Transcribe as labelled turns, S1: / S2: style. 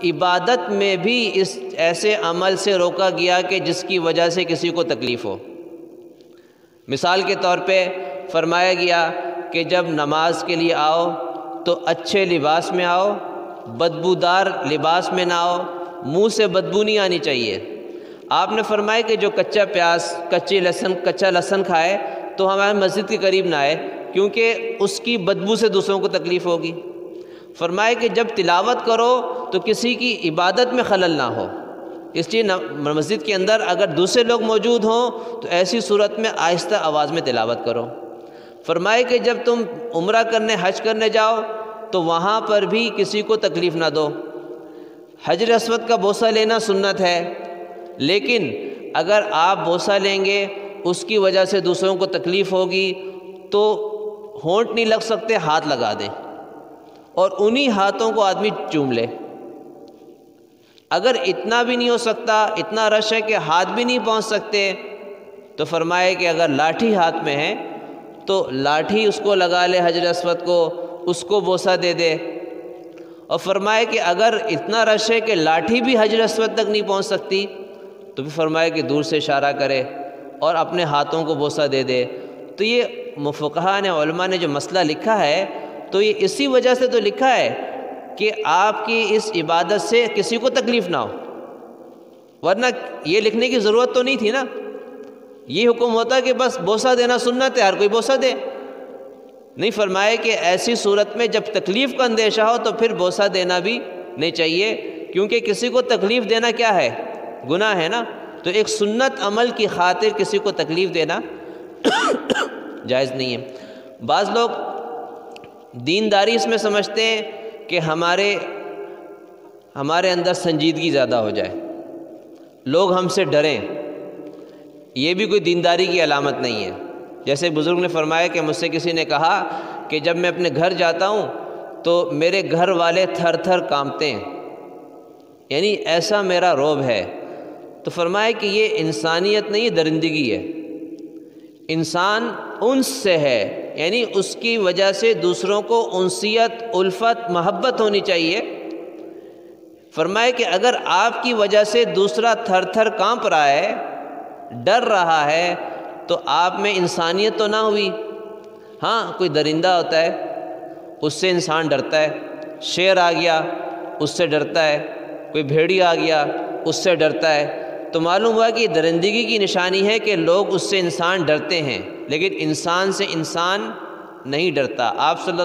S1: عبادت میں بھی اس ایسے عمل سے روکا گیا کہ جس کی وجہ سے کسی کو تکلیف ہو۔ مثال کے طور پہ فرمایا گیا کہ جب نماز کے لیے آؤ تو اچھے لباس میں آؤ، بدبودار لباس میں نہ آؤ، منہ سے بدبو نہیں آنی چاہیے۔ آپ نے فرمایا کہ جو کچا پیاز، کچا لہسن کھائے تو ہمارے مسجد کے قریب نہ آئے، کیونکہ اس کی بدبو سے دوسروں کو تکلیف ہوگی۔ فرمایا کہ جب تلاوت کرو تو کسی کی عبادت میں خلل نہ ہو، اس لیے مسجد کے اندر اگر دوسرے لوگ موجود ہوں تو ایسی صورت میں آہستہ آواز میں تلاوت کرو۔ فرمایا کہ جب تم عمرہ کرنے، حج کرنے جاؤ تو وہاں پر بھی کسی کو تکلیف نہ دو۔ حجر اسود کا بوسہ لینا سنت ہے، لیکن اگر آپ بوسہ لیں گے اس کی وجہ سے دوسروں کو تکلیف ہوگی تو ہونٹ نہیں لگ سکتے، ہاتھ لگا دیں اور انہی ہاتھوں کو آدمی چوم لے۔ اگر اتنا بھی نہیں ہو سکتا، اتنا رش ہے کہ ہاتھ بھی نہیں پہنچ سکتے، تو فرمائے کہ اگر لاٹھی ہاتھ میں ہے تو لاٹھی اس کو لگا لے، حجر اسود کو، اس کو بوسہ دے دے۔ اور فرمائے کہ اگر اتنا رش ہے کہ لاٹھی بھی حجر اسود تک نہیں پہنچ سکتی تو پھر فرمائے کہ دور سے اشارہ کرے اور اپنے ہاتھوں کو بوسہ دے دے۔ تو یہ فقہاء نے، علماء نے جو مسئلہ لکھا ہے تو یہ اسی وجہ سے تو لکھا ہے کہ آپ کی اس عبادت سے کسی کو تکلیف نہ ہو، ورنہ یہ لکھنے کی ضرورت تو نہیں تھی نا۔ یہ حکم ہوتا کہ بس بوسہ دینا سنت ہے، ہر کوئی بوسہ دے۔ نہیں، فرمائے کہ ایسی صورت میں جب تکلیف کا اندیشہ ہو تو پھر بوسہ دینا بھی نہیں چاہیے، کیونکہ کسی کو تکلیف دینا کیا ہے؟ گناہ ہے نا۔ تو ایک سنت عمل کی خاطر کسی کو تکلیف دینا جائز نہیں ہے۔ بعض لوگ دینداری اس میں سمجھتے ہیں کہ ہمارے اندر سنجیدگی زیادہ ہو جائے، لوگ ہم سے ڈریں۔ یہ بھی کوئی دینداری کی علامت نہیں ہے۔ جیسے بزرگ نے فرمایا کہ مجھ سے کسی نے کہا کہ جب میں اپنے گھر جاتا ہوں تو میرے گھر والے تھر تھر کانپتے ہیں، یعنی ایسا میرا رعب ہے۔ تو فرمایا کہ یہ انسانیت نہیں، درندگی ہے۔ انسان انس سے ہے، یعنی اس کی وجہ سے دوسروں کو انسیت، الفت، محبت ہونی چاہیے۔ فرمایا کہ اگر آپ کی وجہ سے دوسرا تھر تھر کانپ رہا ہے، ڈر رہا ہے، تو آپ میں انسانیت تو نہ ہوئی۔ ہاں، کوئی درندہ ہوتا ہے اس سے انسان ڈرتا ہے، شیر آ گیا اس سے ڈرتا ہے، کوئی بھیڑی آ گیا اس سے ڈرتا ہے، تو معلوم ہوا کہ یہ درندگی کی نشانی ہے کہ لوگ اس سے انسان ڈرتے ہیں، لیکن انسان سے انسان نہیں ڈرتا۔ آپ صلی اللہ